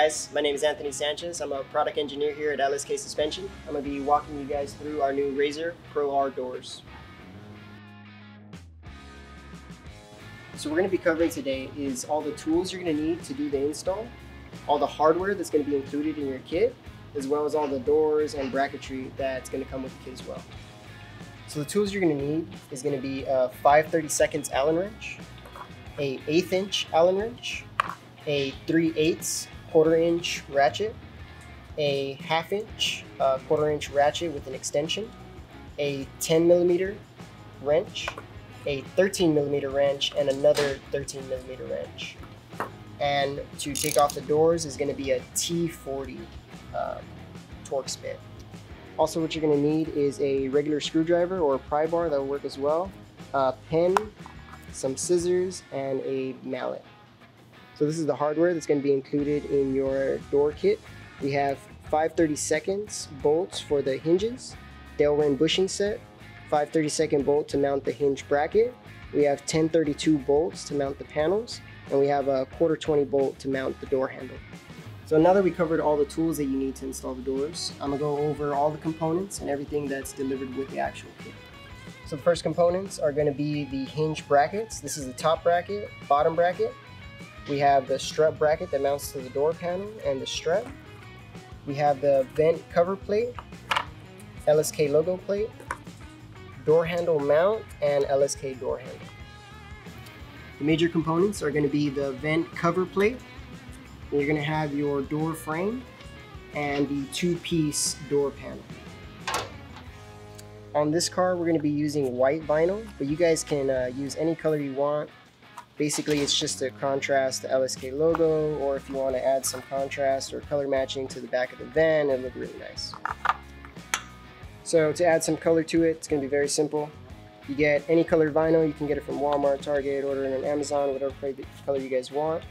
guys, my name is Anthony Sanchez. I'm a product engineer here at LSK Suspension. I'm going to be walking you guys through our new RZR ProR doors. So we're going to be covering today is all the tools you're going to need to do the install, all the hardware that's going to be included in your kit, as well as all the doors and bracketry that's going to come with the kit as well. So the tools you're going to need is going to be a 5/32 Allen wrench, a 1/8 inch Allen wrench, a 3/8 1/4 inch ratchet, a 1/2 inch 1/4 inch ratchet with an extension, a 10mm wrench, a 13mm wrench, and another 13mm wrench. And to take off the doors is going to be a T40 Torx bit. Also, what you're going to need is a regular screwdriver or a pry bar that will work as well, a pen, some scissors, and a mallet. So this is the hardware that's going to be included in your door kit. We have 5/32 bolts for the hinges, Delrin bushing set, 5/32 bolt to mount the hinge bracket. We have 1032 bolts to mount the panels, and we have a 1/420 bolt to mount the door handle. So now that we covered all the tools that you need to install the doors, I'm going to go over all the components and everything that's delivered with the actual kit. So the first components are going to be the hinge brackets. This is the top bracket, bottom bracket. We have the strut bracket that mounts to the door panel and the strut. We have the vent cover plate, LSK logo plate, door handle mount, and LSK door handle. The major components are going to be the vent cover plate. You're going to have your door frame and the 2-piece door panel. On this car, we're going to be using white vinyl, but you guys can use any color you want. Basically, it's just to contrast the LSK logo, or if you want to add some contrast or color matching to the back of the van, it'll look really nice. So to add some color to it, it's going to be very simple. You get any colored vinyl. You can get it from Walmart, Target, order it on Amazon, whatever color you guys want.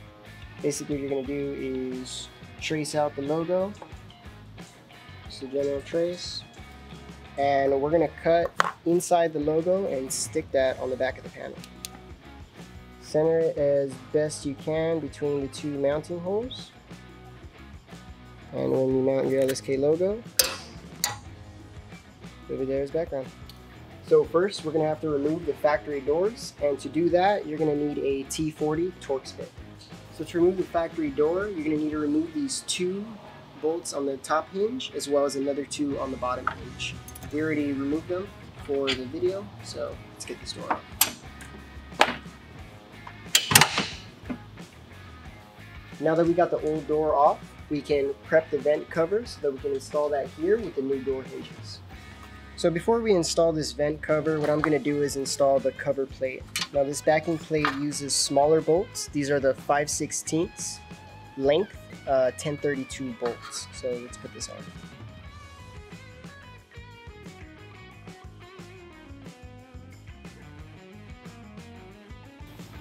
Basically, what you're going to do is trace out the logo, just a general trace, and we're going to cut inside the logo and stick that on the back of the panel. Center it as best you can between the two mounting holes, and when you mount your LSK logo, leave it there as background. So first, we're going to have to remove the factory doors, and to do that, you're going to need a T40 Torx bit. So to remove the factory door, you're going to need to remove these 2 bolts on the top hinge, as well as another 2 on the bottom hinge. We already removed them for the video, so let's get this door off. Now that we got the old door off, we can prep the vent cover so that we can install that here with the new door hinges. So before we install this vent cover, what I'm going to do is install the cover plate. Now this backing plate uses smaller bolts. These are the 5/16 length 1032 bolts. So let's put this on.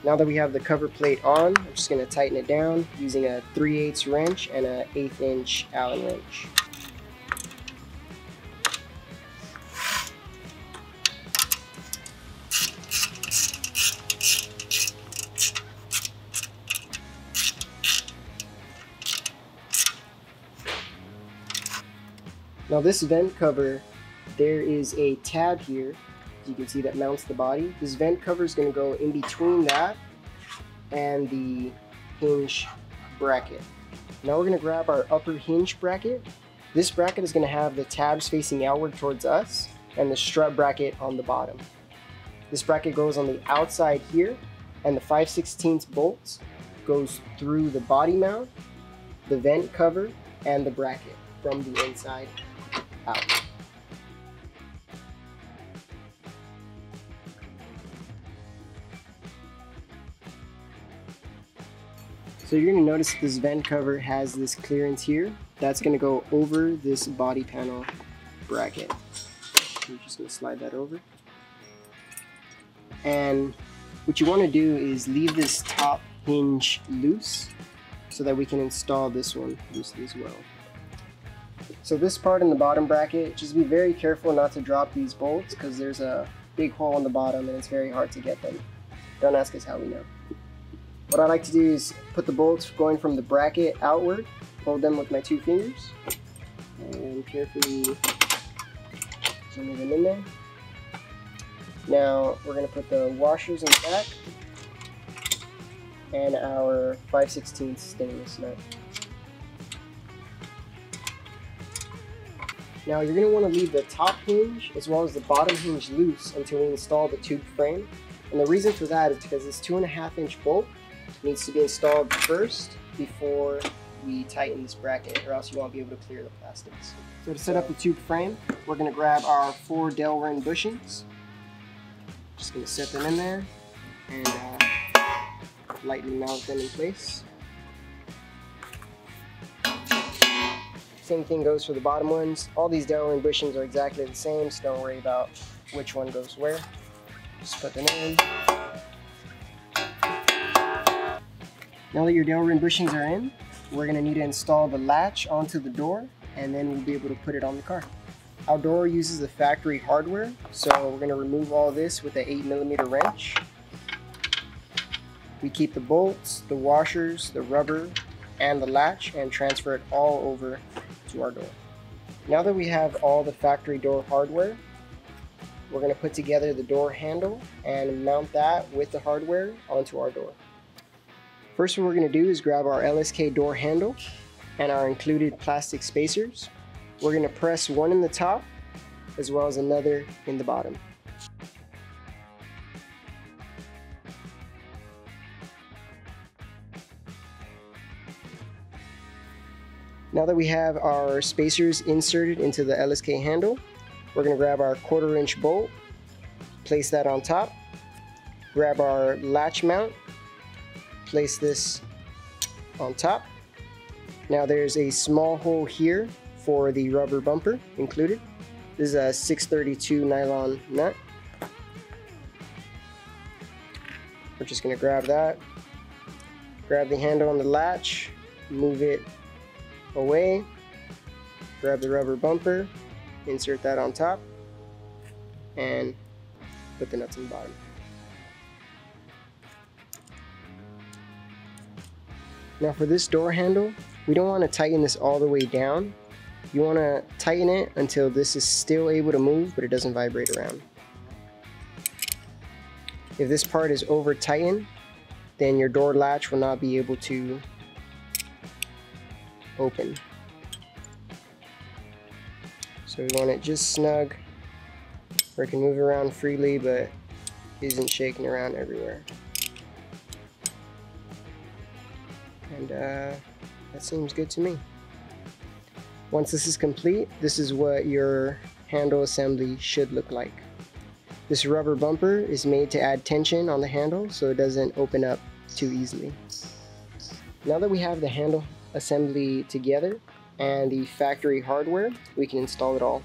Now that we have the cover plate on, I'm just going to tighten it down using a 3/8 wrench and a 1/8 inch Allen wrench. Now this vent cover, there is a tab here, as you can see, that mounts the body. This vent cover is going to go in between that and the hinge bracket. Now we're going to grab our upper hinge bracket. This bracket is going to have the tabs facing outward towards us and the strut bracket on the bottom. This bracket goes on the outside here, and the 5/16 bolts goes through the body mount, the vent cover, and the bracket from the inside out. So you're going to notice this vent cover has this clearance here. That's going to go over this body panel bracket. You're just going to slide that over. And what you want to do is leave this top hinge loose so that we can install this one loosely as well. So this part in the bottom bracket, just be very careful not to drop these bolts because there's a big hole in the bottom and it's very hard to get them. Don't ask us how we know. What I like to do is put the bolts going from the bracket outward hold them with my 2 fingers and carefully zoom them in there. Now we're going to put the washers in the back and our 5/16 stainless nut. Now you're going to want to leave the top hinge as well as the bottom hinge loose until we install the tube frame. And the reason for that is because this 2.5-inch bolt needs to be installed first before we tighten this bracket, or else you won't be able to clear the plastics. So to set up the tube frame, we're going to grab our 4 Delrin bushings. Just going to set them in there and lightly mount them in place. Same thing goes for the bottom ones. All these Delrin bushings are exactly the same, so don't worry about which one goes where. Just put them in. Now that your Delrin bushings are in, we're going to need to install the latch onto the door, and then we'll be able to put it on the car. Our door uses the factory hardware, so we're going to remove all this with an 8mm wrench. We keep the bolts, the washers, the rubber, and the latch, and transfer it all over to our door. Now that we have all the factory door hardware, we're going to put together the door handle and mount that with the hardware onto our door. First, what we're going to do is grab our LSK door handle and our included plastic spacers. We're going to press one in the top as well as another in the bottom. Now that we have our spacers inserted into the LSK handle, we're going to grab our 1/4-inch bolt, place that on top, grab our latch mount, place this on top. Now there's a small hole here for the rubber bumper included. This is a 632 nylon nut. We're just going to grab that, grab the handle on the latch, move it away, grab the rubber bumper, insert that on top, and put the nuts in the bottom. Now for this door handle, we don't want to tighten this all the way down. You want to tighten it until this is still able to move, but it doesn't vibrate around. If this part is over tightened, then your door latch will not be able to open. So we want it just snug, where it can move around freely, but isn't shaking around everywhere. And that seems good to me. Once this is complete, this is what your handle assembly should look like. This rubber bumper is made to add tension on the handle so it doesn't open up too easily. Now that we have the handle assembly together and the factory hardware, we can install it all.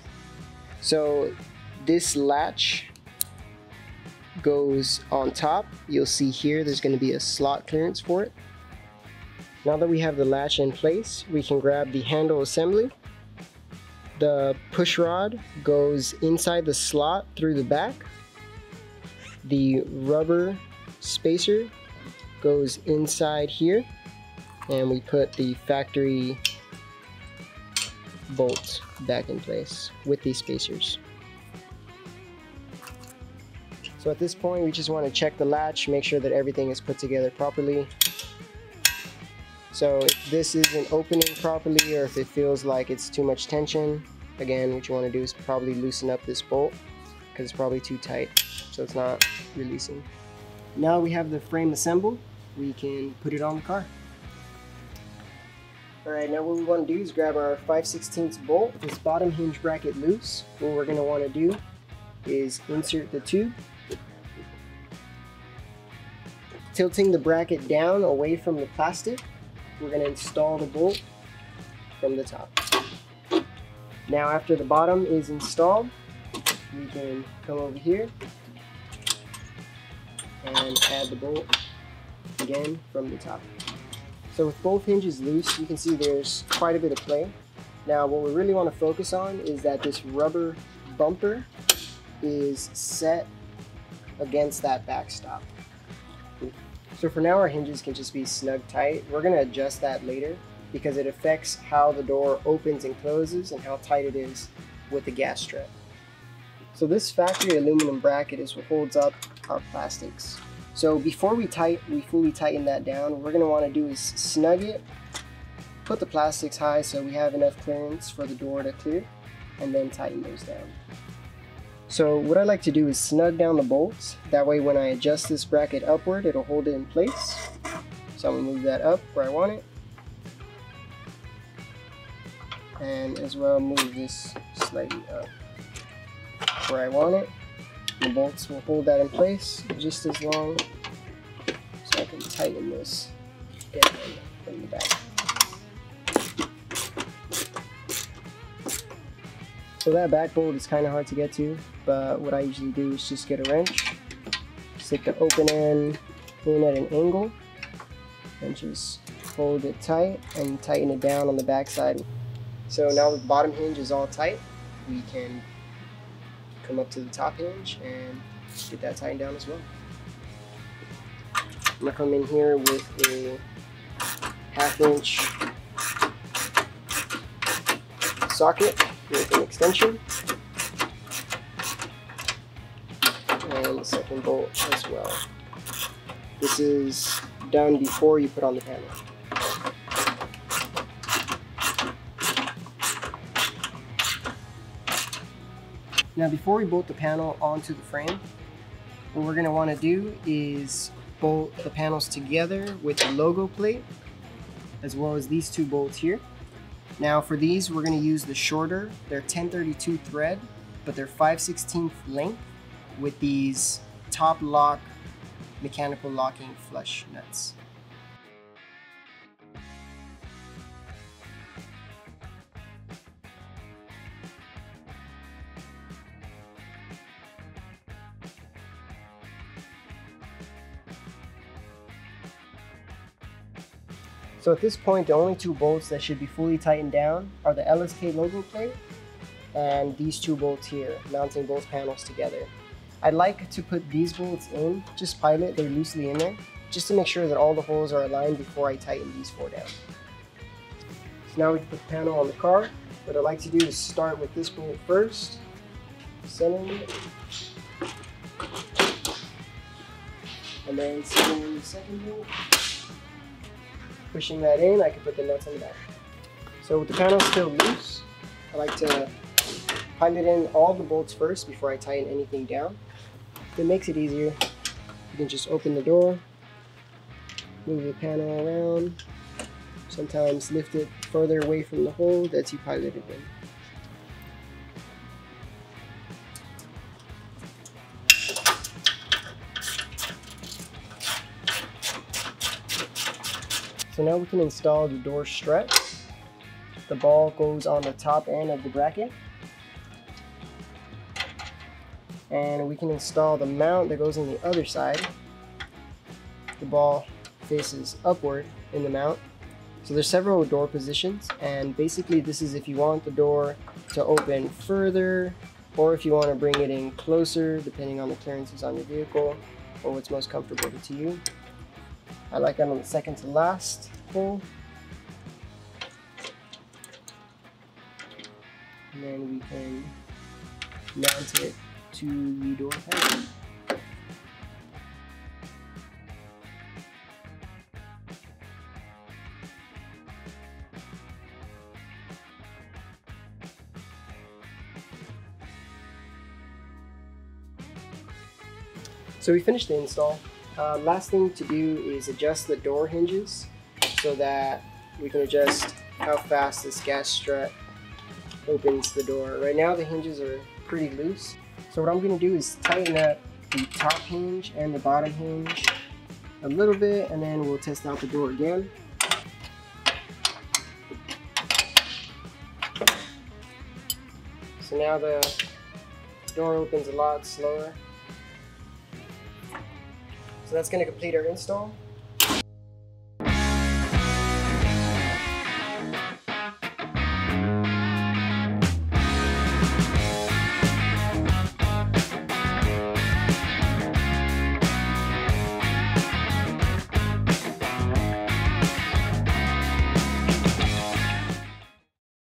So this latch goes on top. You'll see here there's going to be a slot clearance for it. Now that we have the latch in place, we can grab the handle assembly. The push rod goes inside the slot through the back. The rubber spacer goes inside here, and we put the factory bolt back in place with these spacers. So at this point, we just want to check the latch, make sure that everything is put together properly. So if this isn't opening properly, or if it feels like it's too much tension, again, what you want to do is probably loosen up this bolt because it's probably too tight, so it's not releasing. Now we have the frame assembled, we can put it on the car. Alright, now what we want to do is grab our 5/16 bolt, this bottom hinge bracket loose. What we're going to want to do is insert the tube, tilting the bracket down away from the plastic. We're going to install the bolt from the top. Now after the bottom is installed, we can come over here and add the bolt again from the top. So with both hinges loose, you can see there's quite a bit of play. Now what we really want to focus on is that this rubber bumper is set against that backstop. So for now our hinges can just be snug tight. We're going to adjust that later, because it affects how the door opens and closes and how tight it is with the gas strap. So this factory aluminum bracket is what holds up our plastics. So before we fully tighten that down, what we're going to want to do is snug it, put the plastics high so we have enough clearance for the door to clear, and then tighten those down. So what I like to do is snug down the bolts. That way when I adjust this bracket upward, it'll hold it in place. So I'm going to move that up where I want it. And as well move this slightly up where I want it. The bolts will hold that in place just as long, so I can tighten this down from the back. So that back bolt is kind of hard to get to, but what I usually do is just get a wrench, stick the open end in at an angle, and just hold it tight and tighten it down on the back side. So now the bottom hinge is all tight, we can come up to the top hinge and get that tightened down as well. I'm going to come in here with a 1/2 inch socket with an extension and the second bolt as well. This is done before you put on the panel. Now before we bolt the panel onto the frame, what we're going to want to do is bolt the panels together with the logo plate, as well as these 2 bolts here. Now for these, we're going to use the shorter, they're 1032 thread, but they're 5/16 length with these top lock mechanical locking flush nuts. So at this point, the only 2 bolts that should be fully tightened down are the LSK logo plate and these 2 bolts here, mounting both panels together. I'd like to put these bolts in, just pilot, they're loosely in there, just to make sure that all the holes are aligned before I tighten these 4 down. So now we can put the panel on the car. What I like to do is start with this bolt first, centering it, and then centering the second bolt. Pushing that in, I can put the nuts on the back. So with the panel still loose, I like to pilot in all the bolts first before I tighten anything down. If it makes it easier, you can just open the door, move the panel around, sometimes lift it further away from the hole that you piloted in. So now we can install the door strut. The ball goes on the top end of the bracket. And we can install the mount that goes on the other side. The ball faces upward in the mount. So there's several door positions, and basically this is if you want the door to open further, or if you want to bring it in closer, depending on the clearances on your vehicle, or what's most comfortable to you. I like that on the second to last hole. And then we can mount it to the door panel. So we finished the install. Last thing to do is adjust the door hinges so that we can adjust how fast this gas strut opens the door. Right now the hinges are pretty loose. So what I'm going to do is tighten up the top hinge and the bottom hinge a little bit, and then we'll test out the door again. So now the door opens a lot slower. So that's going to complete our install.